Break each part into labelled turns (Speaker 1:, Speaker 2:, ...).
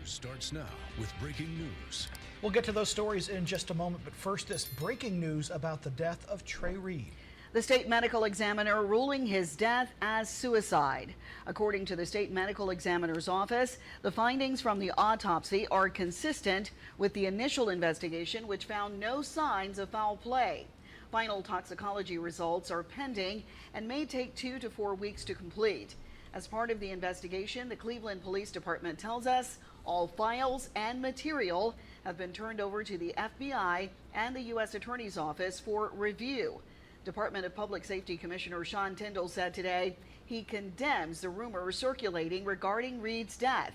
Speaker 1: starts now with breaking news.
Speaker 2: We'll get to those stories in just a moment, but first, this breaking news about the death of Trey Reed.
Speaker 3: The state medical examiner ruling his death as suicide. According to the state medical examiner's office, the findings from the autopsy are consistent with the initial investigation, which found no signs of foul play. Final toxicology results are pending and may take 2 to 4 weeks to complete. As part of the investigation, the Cleveland Police Department tells us all files and material have been turned over to the FBI and the U.S. Attorney's Office for review. Department of Public Safety Commissioner Sean Tindall said today he condemns the rumors circulating regarding Reed's death.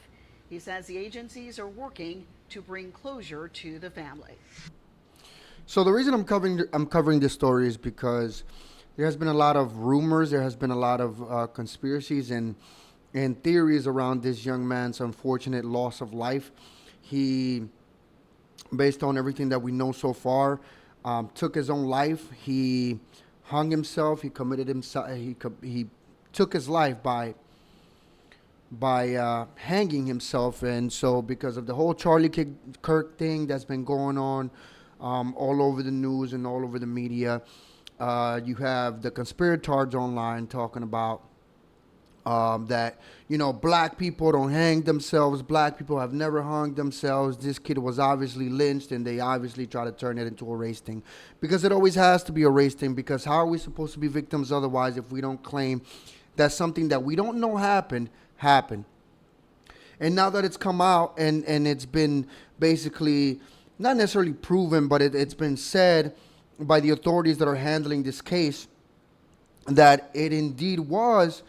Speaker 3: He says the agencies are working to bring closure to the family.
Speaker 4: So the reason I'm covering this story is because there has been a lot of rumors, there has been a lot of conspiracies and theories around this young man's unfortunate loss of life. He, based on everything that we know so far, took his own life. He hung himself. He committed himself. He took his life by hanging himself. And so, because of the whole Charlie Kirk thing that's been going on all over the news and all over the media, you have the conspirators online talking about that, black people don't hang themselves. Black people have never hung themselves. This kid was obviously lynched, and they obviously try to turn it into a race thing. Because it always has to be a race thing, because how are we supposed to be victims otherwise if we don't claim that something that we don't know happened? And now that it's come out and it's been basically not necessarily proven, but it's been said by the authorities that are handling this case that it indeed was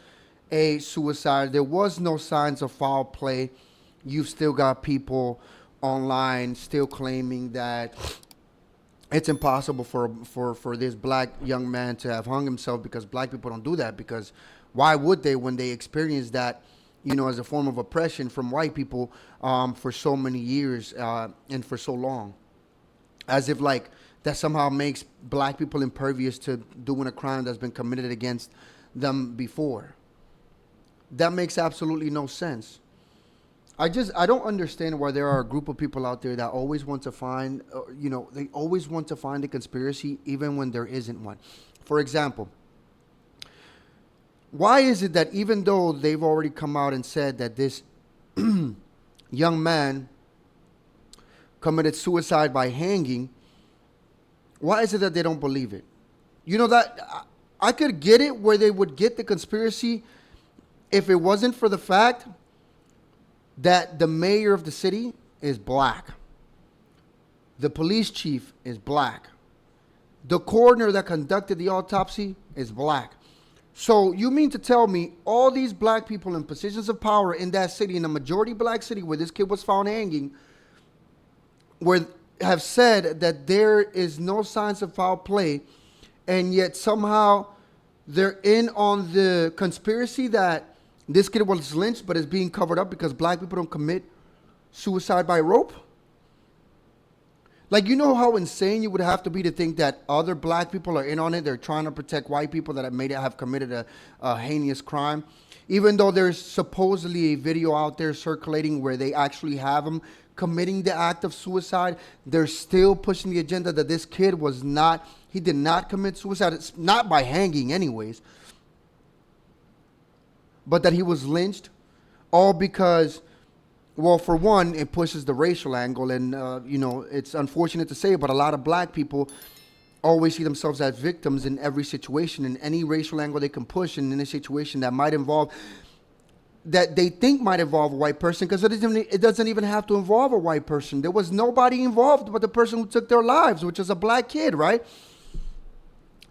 Speaker 4: a suicide. There was no signs of foul play. You've still got people online still claiming that it's impossible for this black young man to have hung himself, because black people don't do that. Because why would they, when they experience that, as a form of oppression from white people for so many years and for so long? As if like that somehow makes black people impervious to doing a crime that's been committed against them before. That makes absolutely no sense. I don't understand why there are a group of people out there that always want to find, they always want to find a conspiracy even when there isn't one. For example, why is it that even though they've already come out and said that this young man committed suicide by hanging, why is it that they don't believe it? That I could get it where they would get the conspiracy if it wasn't for the fact that the mayor of the city is black, the police chief is black, the coroner that conducted the autopsy is black. So you mean to tell me all these black people in positions of power in that city, in a majority black city where this kid was found hanging, have said that there is no signs of foul play, and yet somehow they're in on the conspiracy that this kid was lynched but is being covered up because black people don't commit suicide by rope? Like, how insane you would have to be to think that other black people are in on it. They're trying to protect white people that have committed a heinous crime. Even though there's supposedly a video out there circulating where they actually have them committing the act of suicide, they're still pushing the agenda that this kid he did not commit suicide. It's not by hanging anyways, but that he was lynched, all because, well, for one, it pushes the racial angle. And, it's unfortunate to say, but a lot of black people always see themselves as victims in every situation, in any racial angle they can push, and in a situation that might involve, that they think might involve a white person, because it doesn't even have to involve a white person. There was nobody involved but the person who took their lives, which is a black kid, right?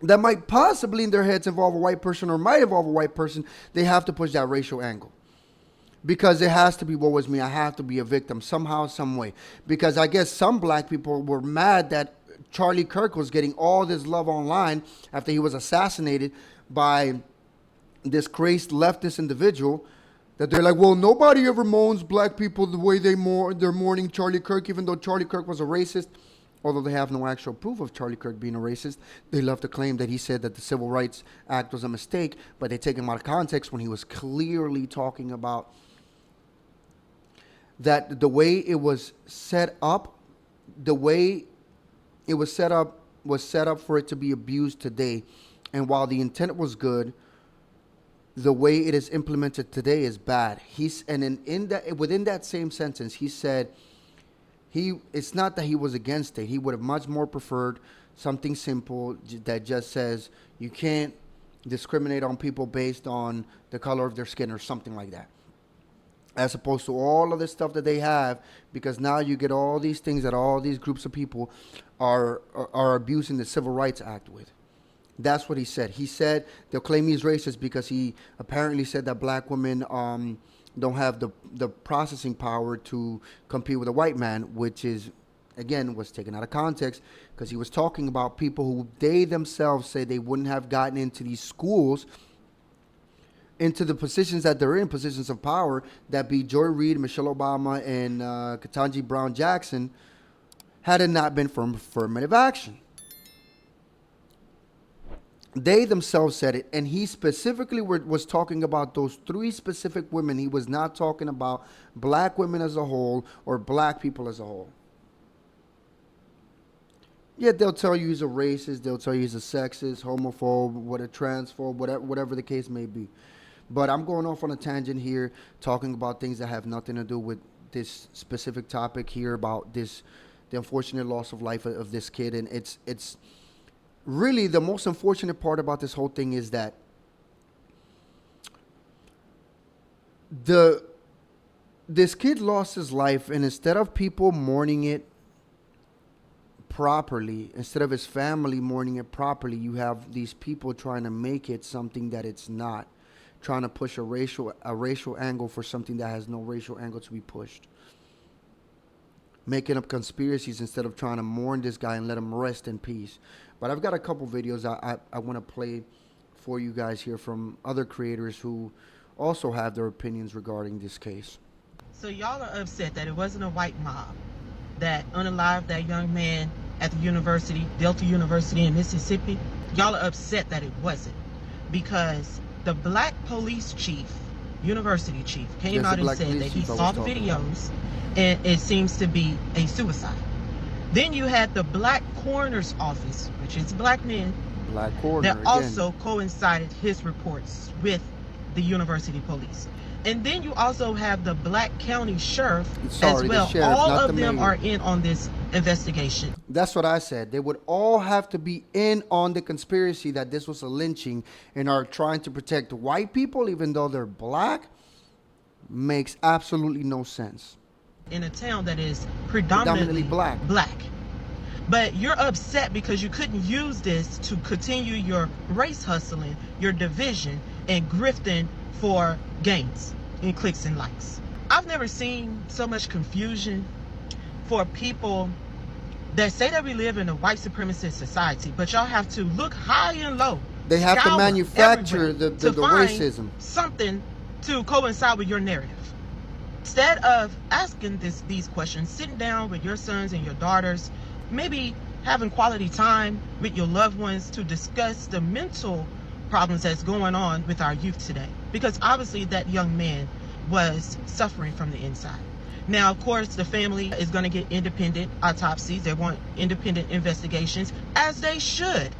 Speaker 4: That might possibly in their heads involve a white person or might involve a white person. They have to push that racial angle. Because it has to be, what was me? I have to be a victim somehow, some way. Because I guess some black people were mad that Charlie Kirk was getting all this love online after he was assassinated by this crazed leftist individual, that they're like, well, nobody ever mourns black people the way they're mourning Charlie Kirk, even though Charlie Kirk was a racist. Although they have no actual proof of Charlie Kirk being a racist, they love to claim that he said that the Civil Rights Act was a mistake, but they take him out of context when he was clearly talking about that the way it was set up, the way it was set up for it to be abused today. And while the intent was good, the way it is implemented today is bad. Within that same sentence, he said it's not that he was against it. He would have much more preferred something simple that just says you can't discriminate on people based on the color of their skin or something like that, as opposed to all of this stuff that they have, because now you get all these things that all these groups of people are abusing the Civil Rights Act with. That's what he said. He said they'll claim he's racist because he apparently said that black women don't have the processing power to compete with a white man, which is, again, was taken out of context because he was talking about people who they themselves say they wouldn't have gotten into these schools, into the positions that they're in, positions of power, that be Trey Reed, Michelle Obama, and Ketanji Brown Jackson, had it not been for affirmative action. They themselves said it, and he specifically was talking about those 3 specific women. He was not talking about black women as a whole or black people as a whole. Yet they'll tell you he's a racist, they'll tell you he's a sexist, homophobe, a transphobe, whatever the case may be. But I'm going off on a tangent here, talking about things that have nothing to do with this specific topic here about the unfortunate loss of life of this kid. And it's really the most unfortunate part about this whole thing is that this kid lost his life, and instead of people mourning it properly, instead of his family mourning it properly, you have these people trying to make it something that it's not, trying to push a racial angle for something that has no racial angle to be pushed, making up conspiracies instead of trying to mourn this guy and let him rest in peace. But I've got a couple videos I want to play for you guys here from other creators who also have their opinions regarding this case.
Speaker 5: So y'all are upset that it wasn't a white mob that unalived that young man at the university, Delta University in Mississippi. Y'all are upset that it wasn't, because the black police chief, university chief, came out and said that he saw the videos and it seems to be a suicide. Then you had the black coroner's office, which is black men,
Speaker 4: black coroner,
Speaker 5: that also coincided his reports with the university police. And then you also have the black county sheriff as well. All of them are in on this investigation.
Speaker 4: That's what I said. They would all have to be in on the conspiracy that this was a lynching and are trying to protect white people even though they're black. Makes absolutely no sense.
Speaker 5: In a town that is predominantly black. But you're upset because you couldn't use this to continue your race hustling, your division, and grifting for gains and clicks and likes. I've never seen so much confusion for people that say that we live in a white supremacist society, but y'all have to look high and low.
Speaker 4: They have to manufacture the racism.
Speaker 5: Something to coincide with your narrative. Instead of asking these questions, sitting down with your sons and your daughters, maybe having quality time with your loved ones to discuss the mental problems that's going on with our youth today. Because obviously that young man was suffering from the inside. Now, of course, the family is going to get independent autopsies. They want independent investigations, as they should.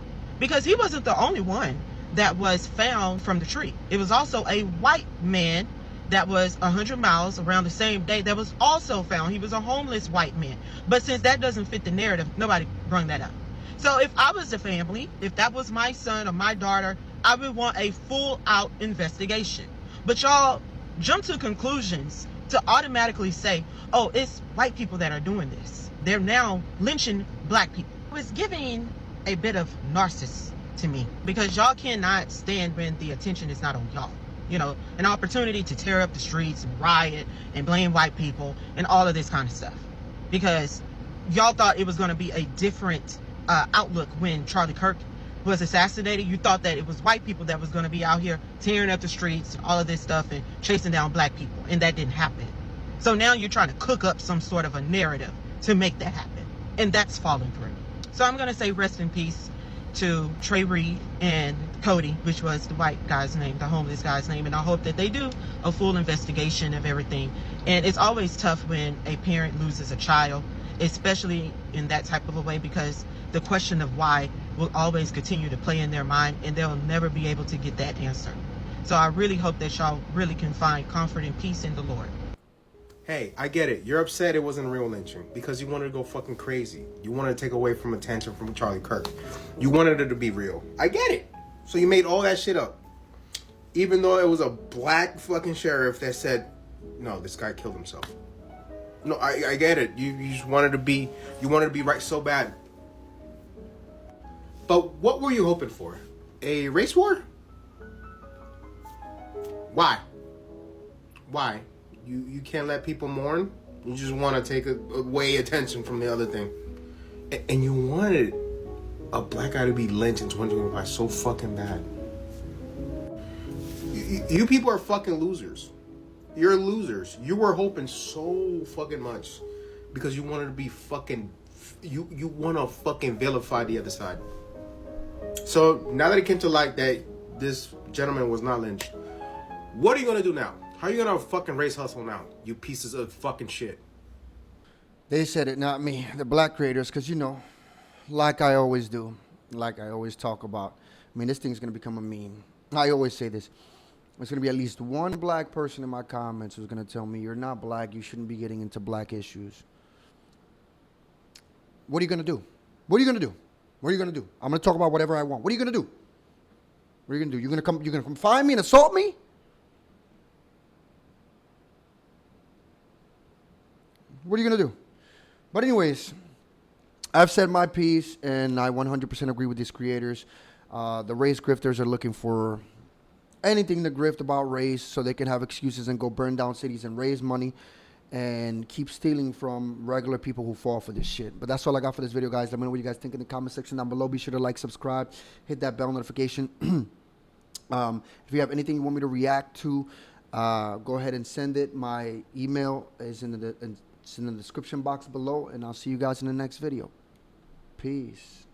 Speaker 5: Because he wasn't the only one that was found from the tree. It was also a white man that was 100 miles around the same day that was also found. He was a homeless white man. But since that doesn't fit the narrative, nobody brought that up. So if I was the family, if that was my son or my daughter, I would want a full-out investigation. But y'all jump to conclusions to automatically say, oh, it's white people that are doing this. They're now lynching black people. It's giving a bit of narcissism to me, because y'all cannot stand when the attention is not on y'all. You know, an opportunity to tear up the streets and riot and blame white people and all of this kind of stuff. Because y'all thought it was going to be a different outlook when Charlie Kirk was assassinated. You thought that it was white people that was going to be out here tearing up the streets and all of this stuff and chasing down black people, and that didn't happen. So now you're trying to cook up some sort of a narrative to make that happen, and that's falling through. So I'm going to say rest in peace to Trey Reed and Cody, which was the white guy's name, the homeless guy's name. And I hope that they do a full investigation of everything. And it's always tough when a parent loses a child, especially in that type of a way, because the question of why will always continue to play in their mind, and they'll never be able to get that answer. So I really hope that y'all really can find comfort and peace in the Lord.
Speaker 6: Hey, I get it. You're upset it wasn't real lynching because you wanted to go fucking crazy. You wanted to take away from attention from Charlie Kirk. You wanted it to be real. I get it. So you made all that shit up. Even though it was a black fucking sheriff that said, no, this guy killed himself. No, I get it. You just wanted to be right so bad. But what were you hoping for? A race war? Why? Why? You can't let people mourn? You just want to take away attention from the other thing. And you wanted a black guy to be lynched in 2025 so fucking bad. You people are fucking losers. You're losers. You were hoping so fucking much because you wanted to be fucking... You want to fucking vilify the other side. So now that it came to light that this gentleman was not lynched, what are you going to do now? How are you going to fucking race hustle now, you pieces of fucking shit?
Speaker 4: They said it, not me. The black creators, because, you know, like I always do, like I always talk about, I mean, this thing's going to become a meme. I always say this. There's going to be at least one black person in my comments who's going to tell me, you're not black, you shouldn't be getting into black issues. What are you going to do? What are you going to do? What are you going to do? I'm going to talk about whatever I want. What are you going to do? What are you going to do? You're going to come find me and assault me? What are you going to do? But anyways, I've said my piece, and I 100% agree with these creators. The race grifters are looking for anything to grift about race so they can have excuses and go burn down cities and raise money and keep stealing from regular people who fall for this shit. But that's all I got for this video, guys. Let me know what you guys think in the comment section down below. Be sure to like, subscribe, hit that bell notification. If you have anything you want me to react to, go ahead and send it. My email is in the description box below, and I'll see you guys in the next video. Peace.